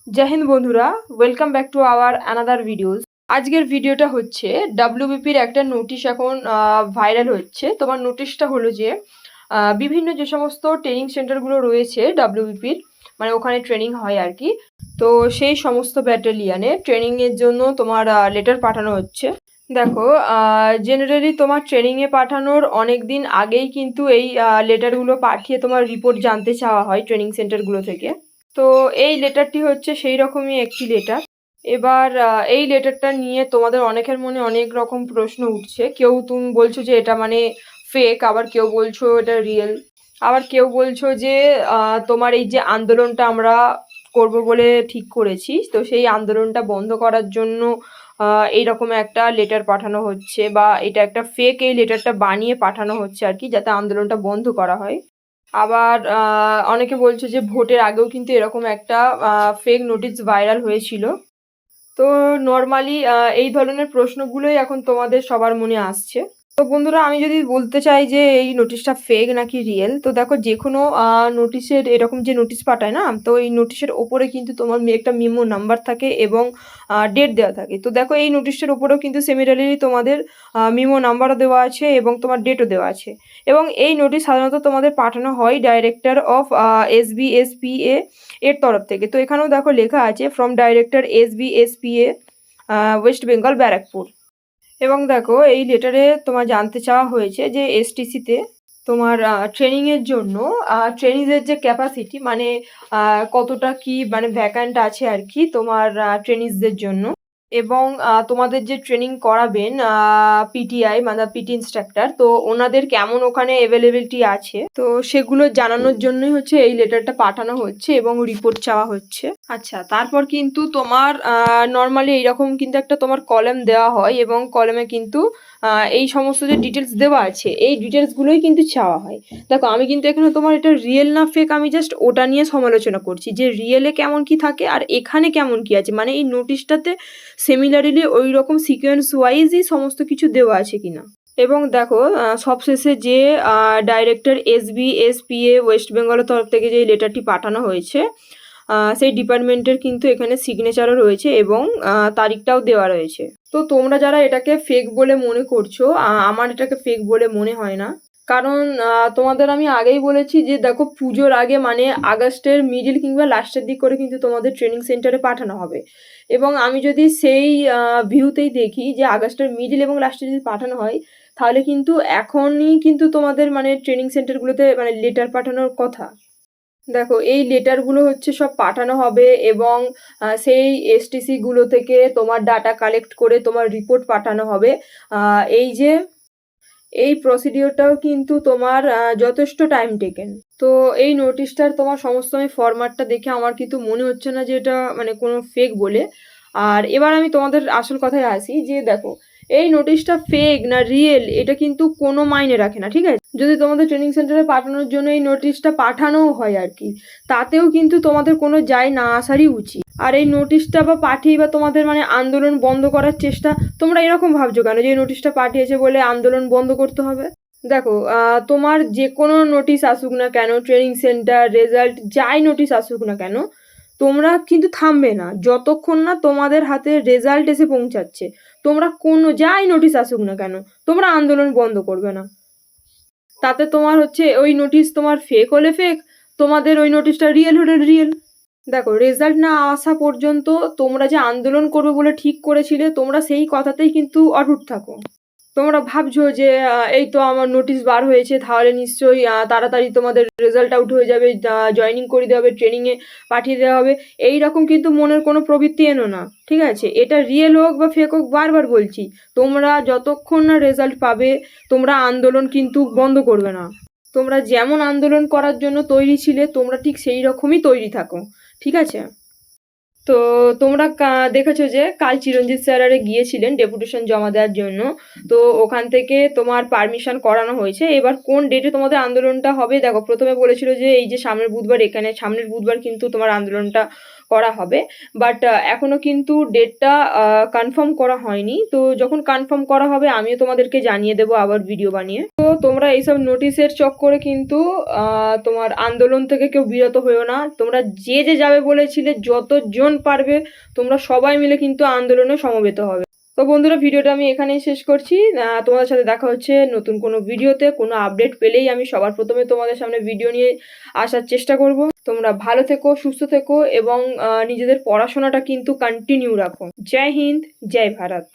জয় হিন্দ বন্ধুরা, welcome back to our another videos. আজকের ভিডিওটা হচ্ছে ডাব্লিউবিপির একটা নোটিশ এখন ভাইরাল হচ্ছে। তোমার নোটিশটা হলো যে বিভিন্ন যে সমস্ত ট্রেনিং সেন্টারগুলো রয়েছে ডাব্লিউবিপির, মানে ওখানে ট্রেনিং হয় আর কি। তো সেই সমস্ত ব্যাটালিয়ানে ট্রেনিংয়ের জন্য তোমার লেটার পাঠানো হচ্ছে। দেখো, জেনারেলি তোমার ট্রেনিংয়ে পাঠানোর অনেক দিন আগেই কিন্তু এই লেটারগুলো পাঠিয়ে তোমার রিপোর্ট জানতে চাওয়া হয় ট্রেনিং সেন্টারগুলো থেকে। তো এই লেটারটি হচ্ছে সেই রকমই একটি লেটার। এবার এই লেটারটা নিয়ে তোমাদের অনেকের মনে অনেক রকম প্রশ্ন উঠছে। কেউ তুমি বলছো যে এটা মানে ফেক, আবার কেউ বলছো এটা রিয়েল, আবার কেউ বলছো যে তোমার এই যে আন্দোলনটা আমরা করব বলে ঠিক করেছি, তো সেই আন্দোলনটা বন্ধ করার জন্য এইরকম একটা লেটার পাঠানো হচ্ছে, বা এটা একটা ফেক, এই লেটারটা বানিয়ে পাঠানো হচ্ছে আর কি, যাতে আন্দোলনটা বন্ধ করা হয়। আবার অনেকে বলছে যে ভোটের আগেও কিন্তু এরকম একটা ফেক নোটিশ ভাইরাল হয়েছিল। তো নর্মালি এই ধরনের প্রশ্নগুলোই এখন তোমাদের সবার মনে আসছে। তো বন্ধুরা, আমি যদি বলতে চাই যে এই নোটিশটা ফেক নাকি রিয়েল, তো দেখো, যে কোনো নোটিশের এরকম যে নোটিশ পাঠায় না, তো এই নোটিশের ওপরে কিন্তু তোমার একটা মেমো নাম্বার থাকে এবং ডেট দেওয়া থাকে। তো দেখো, এই নোটিশটার ওপরেও কিন্তু সিমিলারলি তোমাদের মেমো নাম্বারও দেওয়া আছে এবং তোমার ডেটও দেওয়া আছে। এবং এই নোটিশ সাধারণত তোমাদের পাঠানো হয় ডাইরেক্টর অফ এসবিএসপিএ এর তরফ থেকে। তো এখানেও দেখো লেখা আছে from director SBSPA, west Bengal, Barrackpore. এবং দেখো, এই লেটারে তোমার জানতে চাওয়া হয়েছে যে এসটিসিতে তোমার ট্রেনিংয়ের জন্য ট্রেনিংয়ের যে ক্যাপাসিটি, মানে কতটা কি মানে ভ্যাকান্ট আছে আর কি তোমার ট্রেনিংসদের জন্য। এবং তোমাদের যে ট্রেনিং করাবেন পিটিআই, মানে পিটি ইনস্ট্রাক্টর, তো ওনাদের কেমন ওখানে অ্যাভেলেবিলিটি আছে, তো সেগুলো জানানোর জন্যই হচ্ছে এই লেটারটা পাঠানো হচ্ছে এবং রিপোর্ট চাওয়া হচ্ছে। আচ্ছা, তারপর কিন্তু তোমার নর্মালি এইরকম কিন্তু একটা তোমার কলাম দেওয়া হয় এবং কলামে কিন্তু এই সমস্ত যে ডিটেলস দেওয়া আছে, এই ডিটেলসগুলোই কিন্তু চাওয়া হয়। দেখো, আমি কিন্তু এখানে তোমার এটা রিয়েল না ফেক, আমি জাস্ট ওটা নিয়ে সমালোচনা করছি যে রিয়েলে কেমন কি থাকে আর এখানে কেমন কি আছে, মানে এই নোটিশটাতে সিমিলারলি ওই রকম সিকোয়েন্স ওয়াইজই সমস্ত কিছু দেওয়া আছে কিনা। এবং দেখো, সবশেষে যে ডাইরেক্টর এসবিএসপিএ ওয়েস্ট বেঙ্গলের তরফ থেকে যে লেটারটি পাঠানো হয়েছে, সেই ডিপার্টমেন্টের কিন্তু এখানে সিগনেচারও রয়েছে এবং তারিখটাও দেওয়া রয়েছে। তো তোমরা যারা এটাকে ফেক বলে মনে করছো, আমার এটাকে ফেক বলে মনে হয় না। কারণ তোমাদের আমি আগেই বলেছি যে দেখো, পুজোর আগে মানে আগস্টের মিডিল কিংবা লাস্টের দিক করে কিন্তু তোমাদের ট্রেনিং সেন্টারে পাঠানো হবে। এবং আমি যদি সেই ভিউতেই দেখি যে আগস্টের মিডিল এবং লাস্টে যদি পাঠানো হয়, তাহলে কিন্তু এখনই কিন্তু তোমাদের মানে ট্রেনিং সেন্টারগুলোতে মানে লেটার পাঠানোর কথা। দেখো, এই লেটারগুলো হচ্ছে সব পাঠানো হবে এবং সেই এসটিসিগুলো থেকে তোমার ডাটা কালেক্ট করে তোমার রিপোর্ট পাঠানো হবে। এই যে এই প্রসিডিওরটাও কিন্তু তোমার যথেষ্ট টাইম টেকেন। তো এই নোটিশটার তোমার সমস্ত আমি ফরম্যাটটা দেখে আমার কিন্তু মনে হচ্ছে না যে এটা মানে কোনো ফেক বলে। আর এবার আমি তোমাদের আসল কথায় আসি যে দেখো, এই নোটিশটা ফেক না রিয়েল এটা কিন্তু কোনো মাইনে রাখে না, ঠিক আছে? যদি তোমাদের ট্রেনিং সেন্টারে পাঠানোর জন্য এই নোটিশটা পাঠানোও হয় আর কি, তাতেও কিন্তু তোমাদের কোনো যায় না আসারই উচিত। আর এই নোটিশটা বা পাঠিয়ে বা তোমাদের মানে আন্দোলন বন্ধ করার চেষ্টা, তোমরা এরকম ভাবছো কেন যে এই নোটিশটা পাঠিয়েছে বলে আন্দোলন বন্ধ করতে হবে? দেখো, তোমার যে কোনো নোটিশ আসুক না কেন, ট্রেনিং সেন্টার, রেজাল্ট, যাই নোটিশ আসুক না কেন, তোমরা কিন্তু থামবে না যতক্ষণ না তোমাদের হাতে রেজাল্ট এসে পৌঁছাচ্ছে। তোমরা কোনো যাই নোটিশ আসুক না কেন, তোমরা আন্দোলন বন্ধ করবে না। তাতে তোমার হচ্ছে ওই নোটিশ তোমার ফেক হলে ফেক, তোমাদের ওই নোটিশটা রিয়েল হলে রিয়েল। দেখো, রেজাল্ট না আসা পর্যন্ত তোমরা যে আন্দোলন করবে বলে ঠিক করেছিলে, তোমরা সেই কথাতেই কিন্তু অটুট থাকো। তোমরা ভাবছো যে এই তো আমার নোটিশ বার হয়েছে, তাহলে নিশ্চয়ই তাড়াতাড়ি তোমাদের রেজাল্ট আউট হয়ে যাবে, জয়েনিং করে দেওয়া হবে, ট্রেনিংয়ে পাঠিয়ে দেওয়া হবে। এই রকম কিন্তু মনের কোনো প্রবৃত্তি এনো না, ঠিক আছে? এটা রিয়েল হোক বা ফেক হোক, বারবার বলছি, তোমরা যতক্ষণ না রেজাল্ট পাবে, তোমরা আন্দোলন কিন্তু বন্ধ করবে না। তোমরা যেমন আন্দোলন করার জন্য তৈরি ছিলে, তোমরা ঠিক সেই রকমই তৈরি থাকো, ঠিক আছে? তো তোমরা দেখেছো যে কাল চিরঞ্জিত স্যার আরে গিয়েছিলেন ডেপুটেশন জমা দেওয়ার জন্য। তো ওখান থেকে তোমার পারমিশন করানো হয়েছে। এবার কোন ডেটে তোমাদের আন্দোলনটা হবে, দেখো, প্রথমে বলেছিল যে এই যে সামনের বুধবার, এখানে সামনের বুধবার কিন্তু তোমার আন্দোলনটা করা হবে। বাট এখনো কিন্তু ডেটটা কনফার্ম করা হয়নি। তো যখন কনফার্ম করা হবে আমিও তোমাদেরকে জানিয়ে দেবো আবার ভিডিও বানিয়ে। তো তোমরা এইসব নোটিশের চক্করে কিন্তু তোমার আন্দোলন থেকে কেউ বিরত হইও না। তোমরা যে যাবে বলেছিলে যতজন পারবে তোমরা সবাই মিলে কিন্তু আন্দোলনে সমবেত হবে। তো বন্ধুরা, ভিডিওটা আমি এখানেই শেষ করছি। তোমাদের সাথে দেখা হচ্ছে নতুন কোনো ভিডিওতে। কোনো আপডেট পেলেই আমি সবার প্রথমে তোমাদের সামনে ভিডিও নিয়ে আসার চেষ্টা করব। তোমরা ভালো থেকো, সুস্থ থেকো এবং নিজেদের পড়াশোনাটা কিন্তু কন্টিনিউ রাখো। জয় হিন্দ, জয় ভারত।